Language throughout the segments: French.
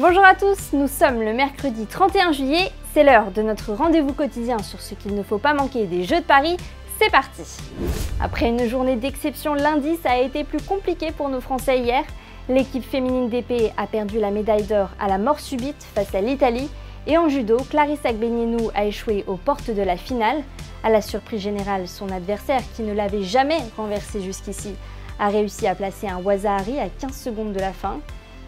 Bonjour à tous, nous sommes le mercredi 31 juillet, c'est l'heure de notre rendez-vous quotidien sur ce qu'il ne faut pas manquer des Jeux de Paris, c'est parti! Après une journée d'exception lundi, ça a été plus compliqué pour nos Français hier. L'équipe féminine d'épée a perdu la médaille d'or à la mort subite face à l'Italie. Et en judo, Clarisse Agbenienou a échoué aux portes de la finale. À la surprise générale, son adversaire, qui ne l'avait jamais renversée jusqu'ici, a réussi à placer un waza-hari à 15 secondes de la fin.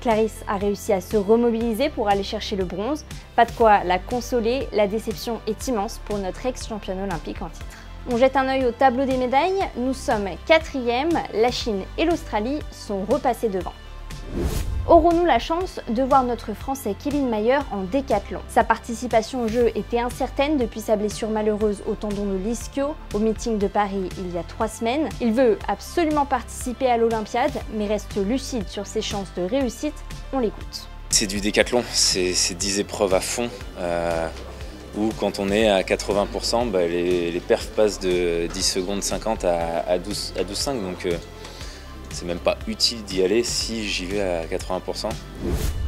Clarisse a réussi à se remobiliser pour aller chercher le bronze. Pas de quoi la consoler, la déception est immense pour notre ex-championne olympique en titre. On jette un œil au tableau des médailles, nous sommes 4e, la Chine et l'Australie sont repassés devant. Aurons-nous la chance de voir notre Français Kévin Mayer en décathlon? Sa participation aux Jeux était incertaine depuis sa blessure malheureuse au tendon de l'ischio au meeting de Paris il y a 3 semaines. Il veut absolument participer à l'Olympiade, mais reste lucide sur ses chances de réussite. On l'écoute. C'est du décathlon, c'est 10 épreuves à fond, où quand on est à 80%, les perfs passent de 10 secondes 50 à 12,5, donc c'est même pas utile d'y aller si j'y vais à 80%.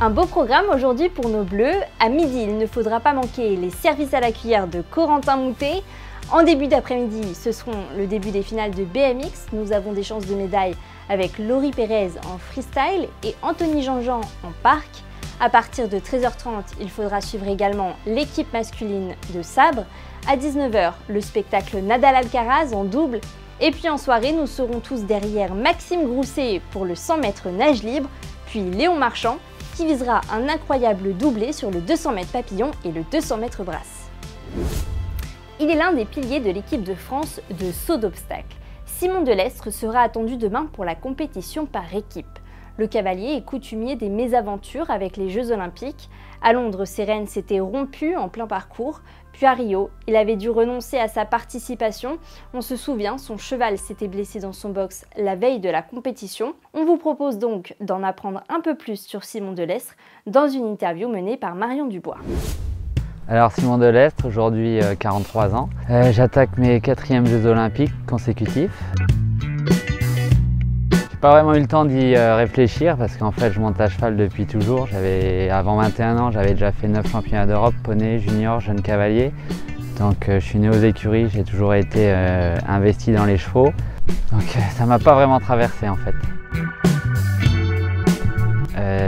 Un beau programme aujourd'hui pour nos Bleus. À midi, il ne faudra pas manquer les services à la cuillère de Corentin Moutet. En début d'après-midi, ce seront le début des finales de BMX. Nous avons des chances de médaille avec Laurie Pérez en freestyle et Anthony Jean-Jean en parc. À partir de 13h30, il faudra suivre également l'équipe masculine de sabre. À 19h, le spectacle Nadal-Alcaraz en double. Et puis en soirée, nous serons tous derrière Maxime Grousset pour le 100 mètres nage libre, puis Léon Marchand qui visera un incroyable doublé sur le 200 mètres papillon et le 200 mètres brasse. Il est l'un des piliers de l'équipe de France de saut d'obstacles. Simon Delestre sera attendu demain pour la compétition par équipe. Le cavalier est coutumier des mésaventures avec les Jeux Olympiques. À Londres, ses rênes s'étaient rompues en plein parcours. Puis à Rio, il avait dû renoncer à sa participation. On se souvient, son cheval s'était blessé dans son box la veille de la compétition. On vous propose donc d'en apprendre un peu plus sur Simon Delestre dans une interview menée par Marion Dubois. Alors Simon Delestre, aujourd'hui 43 ans. J'attaque mes 4e Jeux Olympiques consécutifs. J'ai pas vraiment eu le temps d'y réfléchir parce qu'en fait je monte à cheval depuis toujours. Avant 21 ans, j'avais déjà fait 9 championnats d'Europe, poney, junior, jeune cavalier. Donc je suis né aux écuries, j'ai toujours été investi dans les chevaux. Donc ça m'a pas vraiment traversé en fait.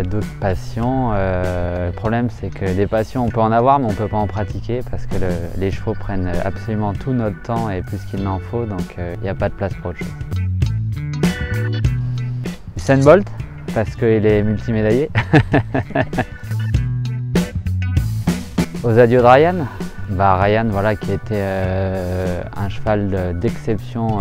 D'autres passions, le problème c'est que des passions on peut en avoir mais on peut pas en pratiquer parce que les chevaux prennent absolument tout notre temps et plus qu'il n'en faut, donc il n'y a pas de place pour autre chose. Usain Bolt, parce qu'il est multimédaillé. Aux adieux de Ryan. Ryan, voilà, qui était un cheval d'exception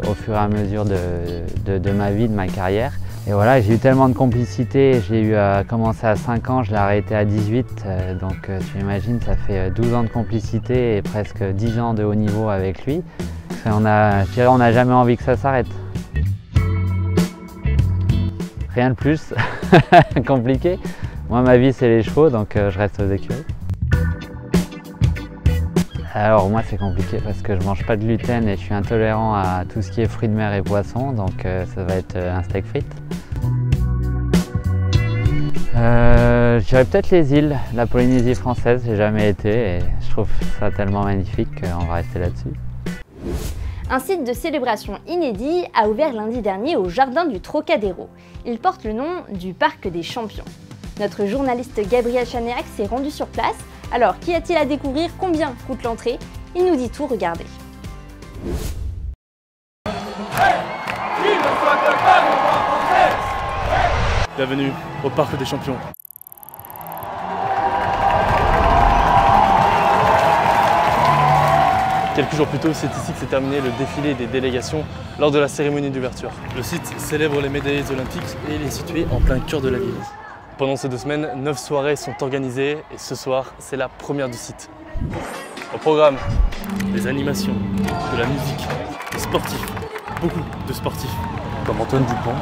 au fur et à mesure de ma vie, de ma carrière. Et voilà, j'ai eu tellement de complicité, j'ai eu commencé à 5 ans, je l'ai arrêté à 18, donc tu imagines, ça fait 12 ans de complicité et presque 10 ans de haut niveau avec lui. Je dirais on n'a jamais envie que ça s'arrête. Rien de plus compliqué. Moi, ma vie, c'est les chevaux, donc je reste aux écuries. Alors moi, c'est compliqué parce que je mange pas de gluten et je suis intolérant à tout ce qui est fruits de mer et poissons, donc ça va être un steak frites. Je dirais peut-être les îles, la Polynésie française, j'ai jamais été et je trouve ça tellement magnifique qu'on va rester là-dessus. Un site de célébration inédit a ouvert lundi dernier au jardin du Trocadéro. Il porte le nom du Parc des Champions. Notre journaliste Gabriel Chanéac s'est rendu sur place. Alors, qu'y a-t-il à découvrir? Combien coûte l'entrée? Il nous dit tout, regardez. Bienvenue au Parc des Champions. Quelques jours plus tôt, c'est ici que s'est terminé le défilé des délégations lors de la cérémonie d'ouverture. Le site célèbre les médaillés olympiques et il est situé en plein cœur de la ville. Pendant ces 2 semaines, 9 soirées sont organisées et ce soir, c'est la première du site. Au programme, des animations, de la musique, des sportifs, beaucoup de sportifs, comme Antoine Dupont,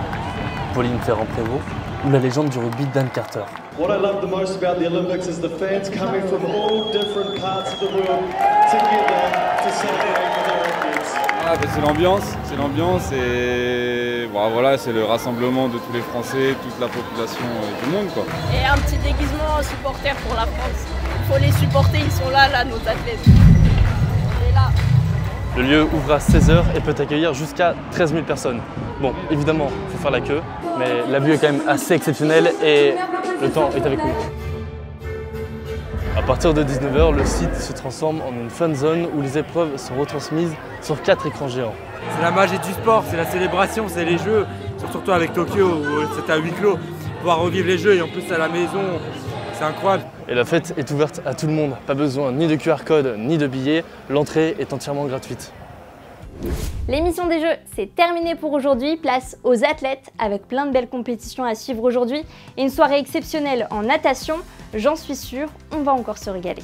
Pauline Ferrand-Prévot ou la légende du rugby Dan Carter. What I love the most about the Olympics is the fans coming from all different parts of the world together to celebrate with the Olympics. Ah, bah, c'est l'ambiance et bon, voilà, c'est le rassemblement de tous les Français, toute la population du monde quoi. Et un petit déguisement supporter pour la France. Il faut les supporter, ils sont là, nos athlètes. On est là. Le lieu ouvre à 16 h et peut accueillir jusqu'à 13 000 personnes. Bon, évidemment, il faut faire la queue, mais la vue est quand même assez exceptionnelle et le temps est avec nous. À partir de 19 h, le site se transforme en une fun zone où les épreuves sont retransmises sur 4 écrans géants. C'est la magie du sport, c'est la célébration, c'est les jeux, surtout avec Tokyo où c'était à huis clos. Pouvoir revivre les jeux et en plus à la maison, c'est incroyable. Et la fête est ouverte à tout le monde, pas besoin ni de QR code ni de billets, l'entrée est entièrement gratuite. L'émission des Jeux, c'est terminé pour aujourd'hui. Place aux athlètes avec plein de belles compétitions à suivre aujourd'hui et une soirée exceptionnelle en natation. J'en suis sûre, on va encore se régaler.